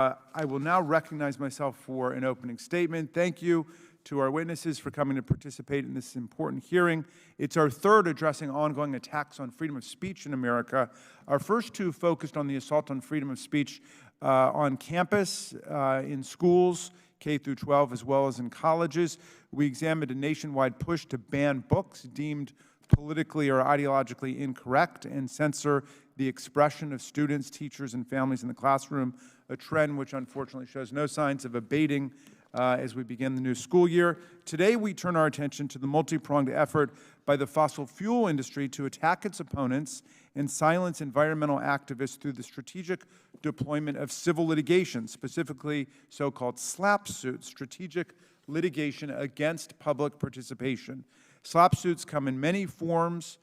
I will now recognize myself for an opening statement. Thank you to our witnesses for coming to participate in this important hearing. It's our third addressing ongoing attacks on freedom of speech in America. Our first two focused on the assault on freedom of speech on campus, in schools, K through 12, as well as in colleges. We examined a nationwide push to ban books deemed politically or ideologically incorrect and censor the expression of students, teachers, and families in the classroom, a trend which unfortunately shows no signs of abating as we begin the new school year. Today, we turn our attention to the multi-pronged effort by the fossil fuel industry to attack its opponents and silence environmental activists through the strategic deployment of civil litigation, specifically so-called SLAPP suits, strategic litigation against public participation. SLAPP suits come in many forms: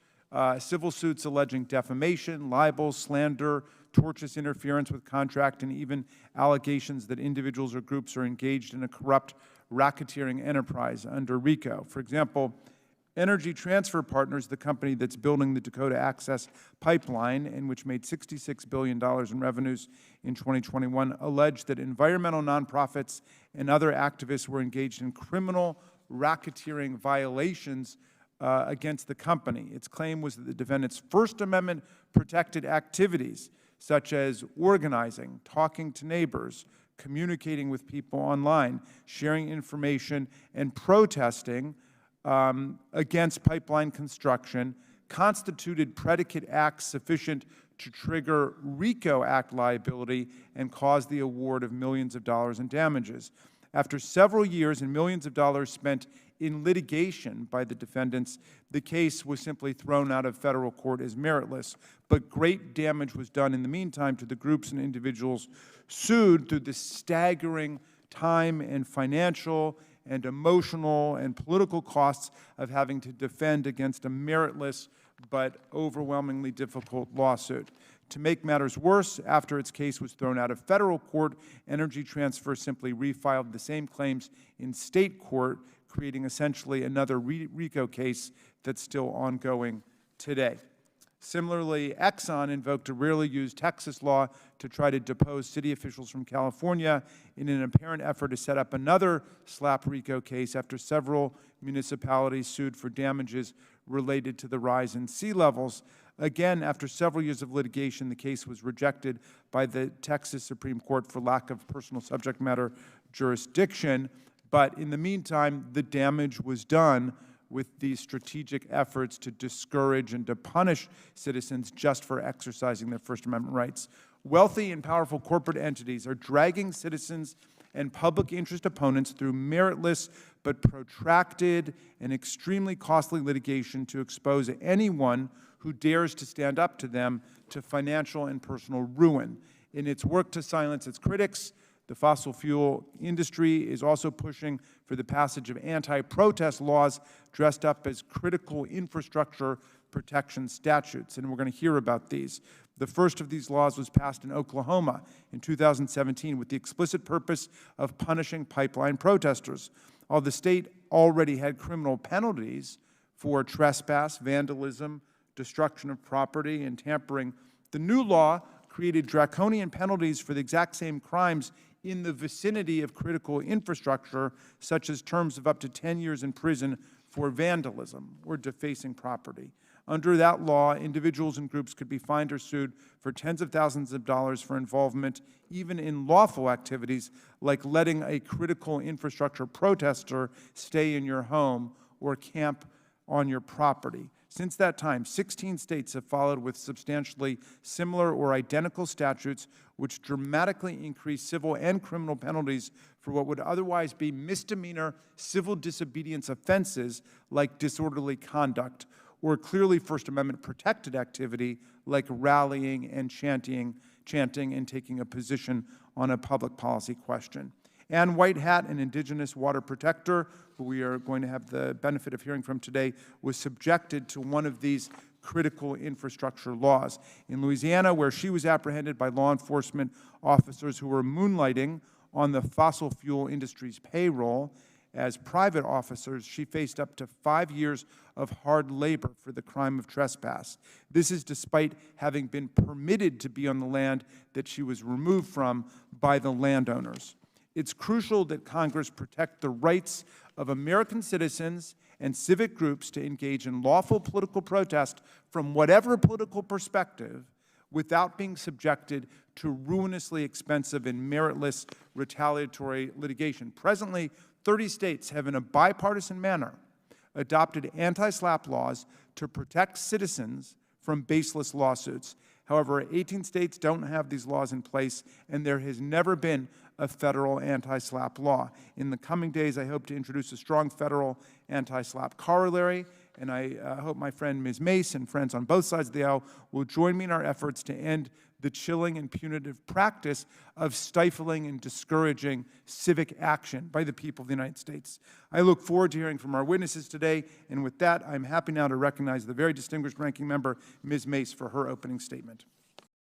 civil suits alleging defamation, libel, slander, tortious interference with contract, and even allegations that individuals or groups are engaged in a corrupt racketeering enterprise under RICO. For example, Energy Transfer Partners, the company that's building the Dakota Access Pipeline and which made $66 billion in revenues in 2021, alleged that environmental nonprofits and other activists were engaged in criminal racketeering violations against the company. Its claim was that the defendant's First Amendment protected activities, such as organizing, talking to neighbors, communicating with people online, sharing information, and protesting against pipeline construction, constituted predicate acts sufficient to trigger RICO Act liability and cause the award of millions of dollars in damages. After several years and millions of dollars spent in litigation by the defendants, the case was simply thrown out of federal court as meritless. But great damage was done in the meantime to the groups and individuals sued through the staggering time and financial and emotional and political costs of having to defend against a meritless but overwhelmingly difficult lawsuit. To make matters worse, after its case was thrown out of federal court, Energy Transfer simply refiled the same claims in state court, creating essentially another RICO case that's still ongoing today. Similarly, Exxon invoked a rarely used Texas law to try to depose city officials from California in an apparent effort to set up another SLAPP RICO case after several municipalities sued for damages related to the rise in sea levels. Again, after several years of litigation, the case was rejected by the Texas Supreme Court for lack of personal subject matter jurisdiction. But in the meantime, the damage was done with these strategic efforts to discourage and to punish citizens just for exercising their First Amendment rights. Wealthy and powerful corporate entities are dragging citizens and public interest opponents through meritless but protracted and extremely costly litigation to expose anyone who dares to stand up to them to financial and personal ruin. In its work to silence its critics, the fossil fuel industry is also pushing for the passage of anti-protest laws dressed up as critical infrastructure protection statutes, and we're going to hear about these. The first of these laws was passed in Oklahoma in 2017 with the explicit purpose of punishing pipeline protesters. While the state already had criminal penalties for trespass, vandalism, destruction of property, and tampering, the new law created draconian penalties for the exact same crimes in the vicinity of critical infrastructure, such as terms of up to 10 years in prison for vandalism or defacing property. Under that law, individuals and groups could be fined or sued for tens of thousands of dollars for involvement even in lawful activities like letting a critical infrastructure protester stay in your home or camp on your property. Since that time, 16 states have followed with substantially similar or identical statutes which dramatically increase civil and criminal penalties for what would otherwise be misdemeanor civil disobedience offenses like disorderly conduct or clearly First Amendment protected activity like rallying and chanting and taking a position on a public policy question. Ann Whitehat, an indigenous water protector, who we are going to have the benefit of hearing from today, was subjected to one of these critical infrastructure laws. In Louisiana, where she was apprehended by law enforcement officers who were moonlighting on the fossil fuel industry's payroll, as private officers, she faced up to 5 years of hard labor for the crime of trespass. This is despite having been permitted to be on the land that she was removed from by the landowners. It's crucial that Congress protect the rights of American citizens and civic groups to engage in lawful political protest from whatever political perspective without being subjected to ruinously expensive and meritless retaliatory litigation. Presently, 30 states have, in a bipartisan manner, adopted anti-SLAPP laws to protect citizens from baseless lawsuits. However, 18 states don't have these laws in place, and there has never been a federal anti-SLAPP law. In the coming days, I hope to introduce a strong federal anti-SLAPP corollary, and I hope my friend Ms. Mace and friends on both sides of the aisle will join me in our efforts to end the chilling and punitive practice of stifling and discouraging civic action by the people of the United States. I look forward to hearing from our witnesses today, and with that, I'm happy now to recognize the very distinguished ranking member, Ms. Mace, for her opening statement.